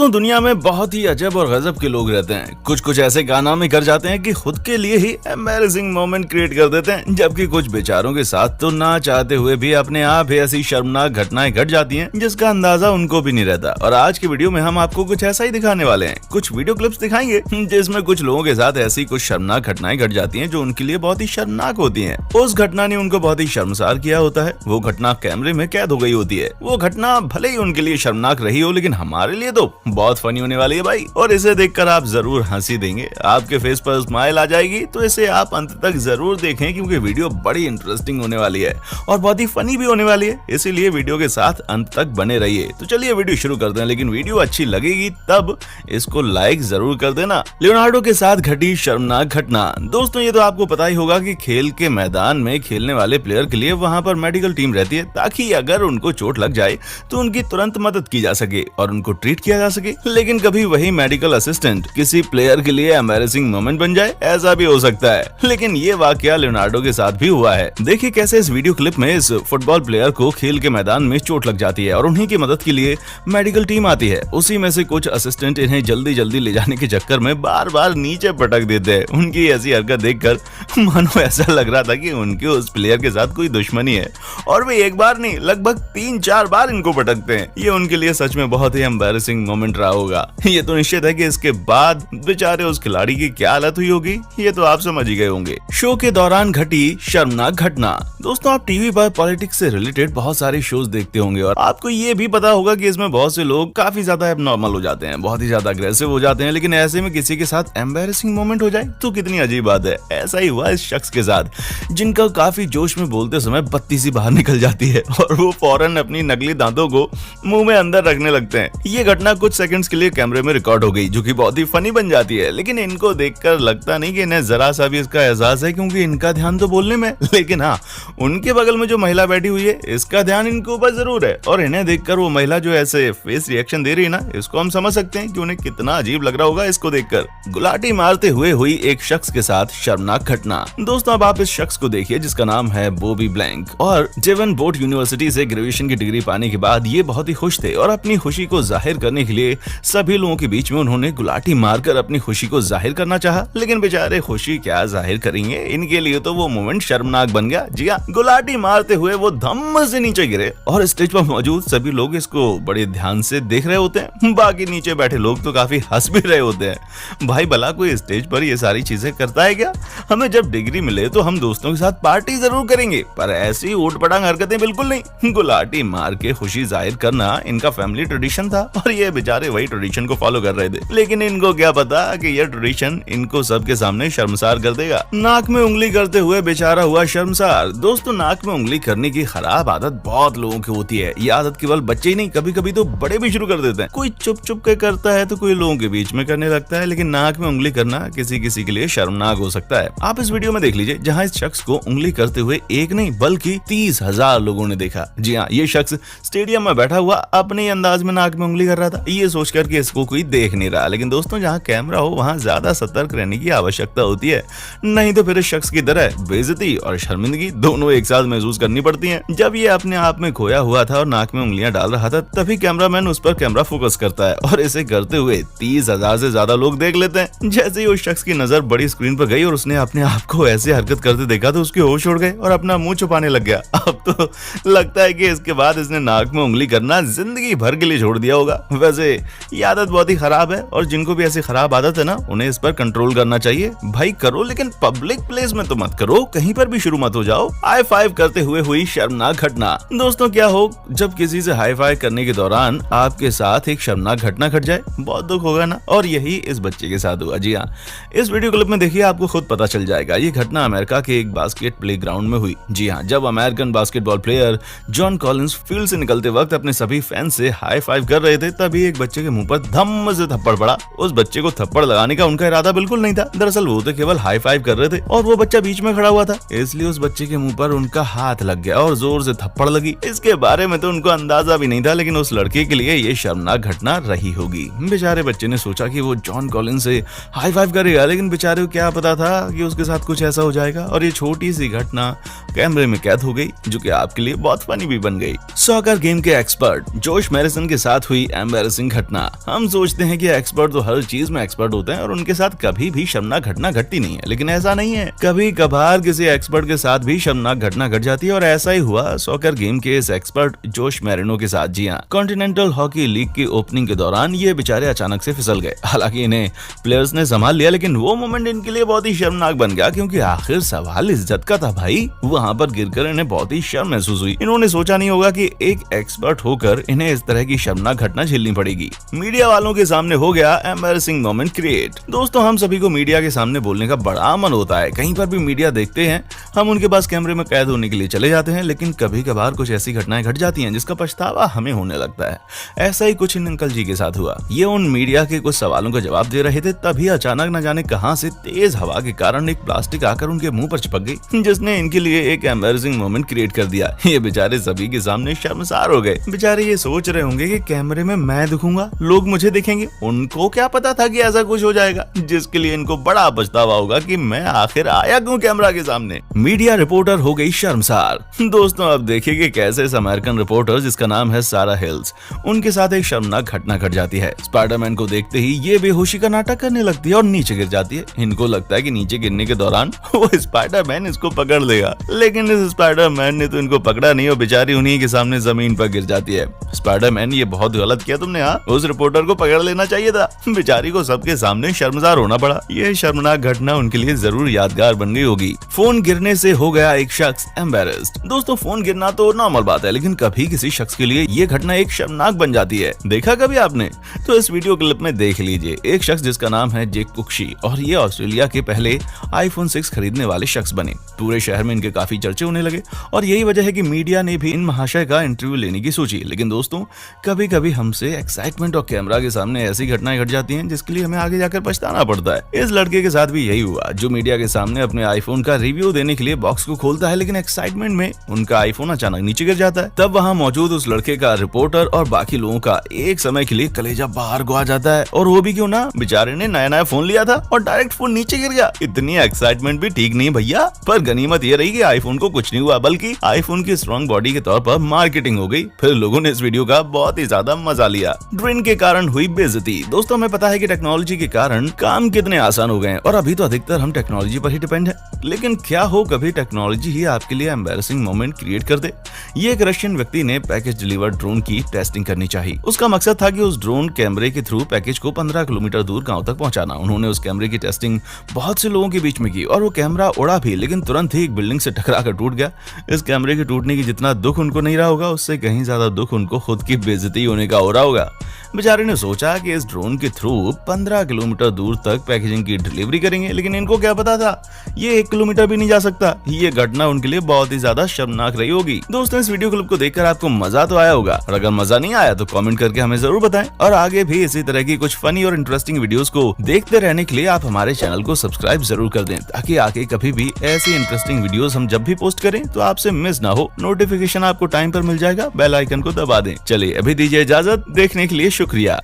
दोस्तों दुनिया में बहुत ही अजब और गजब के लोग रहते हैं। कुछ ऐसे कारनामे कर जाते हैं कि खुद के लिए ही एम्बैरेसिंग मोमेंट क्रिएट कर देते हैं, जबकि कुछ बेचारों के साथ तो ना चाहते हुए भी अपने आप ही ऐसी शर्मनाक घटनाएं घट जाती हैं जिसका अंदाजा उनको भी नहीं रहता। और आज की वीडियो में हम आपको कुछ ऐसा ही दिखाने वाले हैं। कुछ वीडियो क्लिप्स दिखाएंगे जिसमें कुछ लोगों के साथ ऐसी कुछ शर्मनाक घटनाएं घट जाती हैं जो उनके लिए बहुत ही शर्मनाक होती हैं। उस घटना ने उनको बहुत ही शर्मसार किया होता है। वो घटना कैमरे में कैद हो गई होती है। वो घटना भले ही उनके लिए शर्मनाक रही हो, लेकिन हमारे लिए तो बहुत फनी होने वाली है भाई। और इसे देखकर आप जरूर हंसी देंगे, आपके फेस पर स्माइल आ जाएगी। तो इसे आप अंत तक जरूर देखें क्योंकि वीडियो बड़ी इंटरेस्टिंग होने वाली है और बहुत ही फनी भी होने वाली है। इसीलिए वीडियो के साथ अंत तक बने रहिए। तो चलिए वीडियो शुरू करते हैं, लेकिन वीडियो अच्छी लगेगी तब इसको लाइक जरूर कर देना। लियोनार्डो के साथ घटी शर्मनाक घटना। दोस्तों ये तो आपको पता ही होगा कि खेल के मैदान में खेलने वाले प्लेयर के लिए वहां पर मेडिकल टीम रहती है, ताकि अगर उनको चोट लग जाए तो उनकी तुरंत मदद की जा सके और उनको ट्रीट किया जा सके। लेकिन कभी वही मेडिकल असिस्टेंट किसी प्लेयर के लिए एम्बैरेसिंग मोमेंट बन जाए, ऐसा भी हो सकता है। लेकिन ये वाकया लियोनार्डो के साथ भी हुआ है। देखिए कैसे इस वीडियो क्लिप में इस फुटबॉल प्लेयर को खेल के मैदान में चोट लग जाती है और उन्हीं की मदद के लिए मेडिकल टीम आती है। उसी में से कुछ असिस्टेंट इन्हें जल्दी जल्दी ले जाने के चक्कर में बार बार नीचे पटक देते हैं। उनकी ऐसी हरकत देखकर मानो ऐसा लग रहा था कि उनके उस प्लेयर के साथ कोई दुश्मनी है और वे एक बार नहीं लगभग 3-4 बार इनको पटकते हैं। ये उनके लिए सच में बहुत ही एम्बैरेसिंग मोमेंट रहा होगा। ये तो निश्चित है कि इसके बाद बेचारे उस खिलाड़ी की क्या हालत हुई होगी, ये तो आप समझ ही गए होंगे। शो के दौरान घटी शर्मनाक घटना। दोस्तों आप टीवी पर पॉलिटिक्स से रिलेटेड बहुत सारे शोज देखते होंगे और आपको ये भी पता होगा कि इसमें बहुत से लोग काफी ज्यादा एबनॉर्मल हो जाते हैं, बहुत ही ज्यादा अग्रेसिव हो जाते हैं। लेकिन ऐसे में किसी के साथ एम्बैरेसिंग मोमेंट हो जाए तो कितनी अजीब बात है। ऐसा ही हुआ इस शख्स के साथ, जिनका काफी जोश में बोलते समय बत्ती सी बाहर निकल जाती है और वो फौरन अपनी नकली दांतों को मुंह में अंदर रखने लगते हैं। ये घटना कुछ सेकंड्स के लिए कैमरे में रिकॉर्ड हो गई, जो कि बहुत ही फनी बन जाती है। लेकिन इनको देखकर लगता नहीं कि इन्हें जरा सा भी इसका एहसास है, क्योंकि इनका ध्यान तो बोलने में, लेकिन हाँ उनके बगल में जो महिला बैठी हुई है इसका ध्यान इनके ऊपर जरूर है। और इन्हें देखकर वो महिला जो ऐसे फेस रिएक्शन दे रही है ना, इसको हम समझ सकते हैं कि उन्हें कितना अजीब लग रहा होगा इसको देखकर। गुलाटी मारते हुए हुई एक शख्स के साथ शर्मनाक घटना। दोस्तों अब आप इस शख्स को देखिए जिसका नाम है बॉबी ब्लैंक, और डेवनपोर्ट यूनिवर्सिटी से ग्रेजुएशन की डिग्री पाने के बाद ये बहुत ही खुश थे और अपनी खुशी को जाहिर करने के लिए सभी लोगों के बीच में उन्होंने गुलाटी मारकर अपनी खुशी को जाहिर करना चाहा। लेकिन बेचारे खुशी क्या जाहिर करेंगे, इनके लिए तो वो मोमेंट शर्मनाक बन गया। जी हाँ, गुलाटी मारते हुए वो धम्म से नीचे गिरे और स्टेज पर मौजूद सभी लोग इसको बड़े ध्यान से देख रहे होते हैं। बाकी नीचे बैठे लोग तो काफी हंस भी रहे होते हैं। भाई भला कोई स्टेज पर ये सारी चीजें करता है क्या? हमें जब डिग्री मिले तो हम दोस्तों के साथ पार्टी जरूर करेंगे, पर ऐसी ऊट पटांग हरकतें बिल्कुल नहीं। गुलाटी मार के खुशी जाहिर करना इनका फैमिली ट्रेडिशन था और ये बेचारे वही ट्रेडिशन को फॉलो कर रहे थे। लेकिन इनको क्या पता कि यह ट्रेडिशन इनको सबके सामने शर्मसार कर देगा। नाक में उंगली करते हुए बेचारा हुआ शर्मसार। दोस्तों नाक में उंगली करने की खराब आदत बहुत लोगों की होती है। ये आदत केवल बच्चे ही नहीं, कभी कभी तो बड़े भी शुरू कर देते हैं। कोई चुप चुप के करता है तो कोई लोगों के बीच में करने लगता है। लेकिन नाक में उंगली करना किसी किसी के लिए शर्मनाक हो सकता है। आप इस वीडियो में देख लीजिए जहाँ इस शख्स को उंगली करते हुए एक नहीं बल्कि 30,000 लोगों ने देखा। जी हाँ, ये शख्स स्टेडियम में बैठा हुआ अपने अंदाज में नाक में उंगली कर रहा था, ये सोचकर कि इसको कोई देख नहीं रहा। लेकिन दोस्तों जहाँ कैमरा हो वहाँ ज्यादा सतर्क रहने की आवश्यकता होती है, नहीं तो फिर इस शख्स की तरह बेइज्जती और शर्मिंदगी दोनों एक साथ महसूस करनी पड़ती हैं। जब ये अपने आप में खोया हुआ था और नाक में उंगलियां डाल रहा था, तभी कैमरामैन उस पर कैमरा फोकस करता है और इसे करते हुए 30,000 से ज्यादा लोग देख लेते हैं। जैसे ही उस शख्स की नजर बड़ी स्क्रीन पर गई और उसने अपने आप को ऐसे हरकत करते देखा तो उसके होश उड़ गए और अपना मुंह छुपाने लग गया। अब तो लगता है कि इसके बाद इसने नाक में उंगली करना जिंदगी भर के लिए छोड़ दिया होगा। वैसे ये आदत बहुत ही खराब है और जिनको भी ऐसी खराब आदत है ना, उन्हें इस पर कंट्रोल करना चाहिए। भाई करो, लेकिन पब्लिक प्लेस में तो मत करो, कहीं पर भी शुरू मत हो जाओ। हाई फाइव करते हुए हुई शर्मनाक घटना। दोस्तों क्या हो जब किसी से हाई फाइव करने के दौरान आपके साथ एक शर्मनाक घटना घट जाए, बहुत दुख होगा ना। और यही इस बच्चे के साथ हुआ। जी हाँ, इस वीडियो क्लिप में देखिए आपको खुद पता चल जाएगा। ये घटना अमेरिका के एक बास्केट प्लेग्राउंड में हुई। जी हाँ, जब American basketball player John Collins field से निकलते वक्त अपने सभी फैंस से हाई फाइव कर रहे थे, तभी एक बच्चे के मुंह पर धम्म से थप्पड़ पड़ा। उस बच्चे को थप्पड़ लगाने का उनका इरादा बिल्कुल नहीं था। दरअसल वो तो केवल हाई फाइव कर रहे थे और वो बच्चा बीच में खड़ा हुआ था, इसलिए उस बच्चे के मुंह पर उनका हाथ लग गया और जोर से थप्पड़ लगी। इसके बारे में तो उनको अंदाजा भी नहीं था, लेकिन उस लड़के के लिए ये शर्मनाक घटना रही होगी। बेचारे बच्चे ने सोचा कि वो जॉन कॉलिंस से हाई फाइव करेगा, लेकिन बेचारे को क्या पता था कि उसके साथ कुछ ऐसा हो जाएगा और ये छोटी सी घटना कैमरे में कैद हो गई, जो कि आपके लिए बहुत फनी भी बन गई। सॉकर गेम के एक्सपर्ट जोश मैरिसन के साथ हुई एम्बैरेसिंग घटना। हम सोचते हैं कि एक्सपर्ट तो हर चीज में एक्सपर्ट होते हैं और उनके साथ कभी भी शर्मनाक घटना घटती नहीं है, लेकिन ऐसा नहीं है। कभी कभार किसी एक्सपर्ट के साथ भी शर्मनाक घटना घट जाती है और ऐसा ही हुआ सॉकर गेम के इस एक्सपर्ट जोश मैरिनो के साथ। जी हाँ, कॉन्टिनेंटल हॉकी लीग की ओपनिंग के दौरान ये बेचारे अचानक से फिसल गए। हालांकि इन्हें प्लेयर्स ने संभाल लिया, लेकिन वो मोमेंट इनके लिए बहुत ही शर्मनाक बन गया, क्योंकि आखिर सवाल इज्जत का था भाई। वहां पर गिरकर इन्हें बहुत ही शर्म महसूस हुई। इन्होंने सोचा नहीं होगा कि एक एक्सपर्ट होकर इन्हें इस तरह की शर्मनाक घटना झेलनी पड़ेगी। मीडिया वालों के सामने हो गया एम्बैरेसिंग मोमेंट क्रिएट। दोस्तों, हम सभी को मीडिया के सामने बोलने का बड़ा मन होता है। कहीं पर भी मीडिया देखते हैं, हम उनके पास कैमरे में कैद होने के लिए चले जाते हैं, लेकिन कभी कभार कुछ ऐसी घटनाएं घट जाती हैं जिसका पछतावा हमें होने लगता है। ऐसा ही कुछ इन अंकल जी के साथ हुआ। ये उन मीडिया के कुछ सवालों का जवाब दे रहे थे, तभी अचानक न जाने कहां से तेज हवा के कारण एक प्लास्टिक आकर उनके मुंह पर चिपक गई, जिसने इनके लिए एक एम्बैरेसिंग मोमेंट क्रिएट कर दिया। ये बेचारे सभी के सामने शर्मसार हो गए। बेचारे ये सोच रहे होंगे कि कैमरे में मैं दिखूंगा, लोग मुझे देखेंगे। उनको क्या पता था कि ऐसा कुछ हो जाएगा, जिसके लिए इनको बड़ा पछतावा होगा कि मैं आखिर आया क्यों कैमरा के सामने। मीडिया रिपोर्टर हो गई शर्मसार। दोस्तों, अब देखिए कि कैसे इस अमेरिकन रिपोर्टर जिसका नाम है सारा हिल्स, उनके साथ एक शर्मनाक घटना घट जाती है। स्पाइडरमैन को देखते ही ये बेहोशी का नाटक करने लगती है और नीचे गिर जाती है। इनको लगता है कि नीचे गिरने के दौरान वो स्पाइडरमैन इसको पकड़ लेगा, लेकिन इस स्पाइडरमैन ने तो इनको पकड़ा नहीं और बेचारी उन्हीं के सामने जमीन पर गिर जाती है। स्पाइडरमैन, ये बहुत गलत किया तुमने, हाँ, उस रिपोर्टर को पकड़ लेना चाहिए था। बेचारी को सबके सामने शर्मसार होना पड़ा। ये शर्मनाक घटना उनके लिए जरूर यादगार बन गई होगी। फोन गिरने से हो गया एक शख्स एम्बैरेस्ड। दोस्तों, फोन गिरना तो नॉर्मल बात है, लेकिन कभी किसी शख्स के लिए ये घटना एक शर्मनाक बन जाती है। देखा कभी आपने? तो इस वीडियो क्लिप में देख लीजिए। एक शख्स जिसका नाम है जेक कुक्शी, और ये ऑस्ट्रेलिया के पहले iPhone 6 खरीदने वाले शख्स बने। पूरे शहर में इनके काफी चर्चे होने लगे और यही वजह है कि मीडिया ने भी इन महाशय का इंटरव्यू लेने की सोची। लेकिन दोस्तों, कभी कभी हमसे एक्साइटमेंट और कैमरा के सामने ऐसी घटनाएं घट जाती हैं जिसके लिए हमें आगे जाकर पछताना पड़ता है। इस लड़के के साथ भी यही हुआ, जो मीडिया के सामने अपने आईफोन का रिव्यू देने के लिए बॉक्स को खोलता है, लेकिन एक्साइटमेंट में उनका आईफोन अचानक नीचे गिर जाता है। तब वहां मौजूद उस लड़के का, रिपोर्टर और बाकी लोगों का एक समय के लिए कलेजा बाहर को आ जाता है। और वो भी क्यों ना, बेचारे ने नया नया फोन लिया था और डायरेक्ट फोन नीचे गिर गया। इतनी एक्साइटमेंट भी ठीक नहीं भैया। पर गनीमत ये रही कि आईफोन को कुछ नहीं हुआ, बल्कि आईफोन की स्ट्रॉन्ग बॉडी के तौर पर मार्केटिंग हो गई। फिर लोगों ने इस वीडियो का बहुत ही ज्यादा मजा लिया। ड्रोन के कारण हुई बेइज्जती। दोस्तों, हमें पता है कि टेक्नोलॉजी के कारण काम कितने आसान हो गए हैं और अभी तो अधिकतर हम टेक्नोलॉजी पर ही डिपेंड है। लेकिन क्या हो कभी टेक्नोलॉजी ही आपके लिए एम्बैरेसिंग मोमेंट क्रिएट कर दे। ये एक रशियन व्यक्ति ने पैकेज डिलीवर्ड ड्रोन की टेस्टिंग करनी चाहिए। उसका मकसद था कि उस ड्रोन कैमरे के थ्रू पैकेज को 15 किलोमीटर दूर गांव तक पहुंचाना। उन्होंने उस कैमरे की टेस्टिंग बहुत से लोगों के बीच में की और वो कैमरा उड़ा भी, लेकिन तुरंत ही एक बिल्डिंग से टकरा कर टूट गया। इस कैमरे के टूटने की जितना दुख उनको नहीं रहा होगा, उससे कहीं ज्यादा दुख उनको खुद की बेइज्जती होने का हो रहा होगा। बेचारे ने सोचा कि इस ड्रोन के थ्रू 15 किलोमीटर दूर तक पैकेजिंग की डिलीवरी करेंगे, लेकिन इनको क्या पता था ये 1 किलोमीटर भी नहीं जा सकता। ये घटना उनके लिए बहुत ही ज्यादा शर्मनाक रही होगी। दोस्तों, इस वीडियो क्लिप को देखकर आपको मजा तो आया होगा, और अगर मजा नहीं आया तो कमेंट करके हमें जरूर बताएं। और आगे भी इसी तरह की कुछ फनी और इंटरेस्टिंग वीडियोस को देखते रहने के लिए आप हमारे चैनल को सब्सक्राइब जरूर कर दें, ताकि आगे कभी भी ऐसी इंटरेस्टिंग वीडियोस हम जब भी पोस्ट करें तो आपसे मिस ना हो। नोटिफिकेशन आपको टाइम पर मिल जाएगा, बेल आइकन को दबा दें। चलिए, अभी दीजिए इजाजत। देखने के लिए शुक्रिया।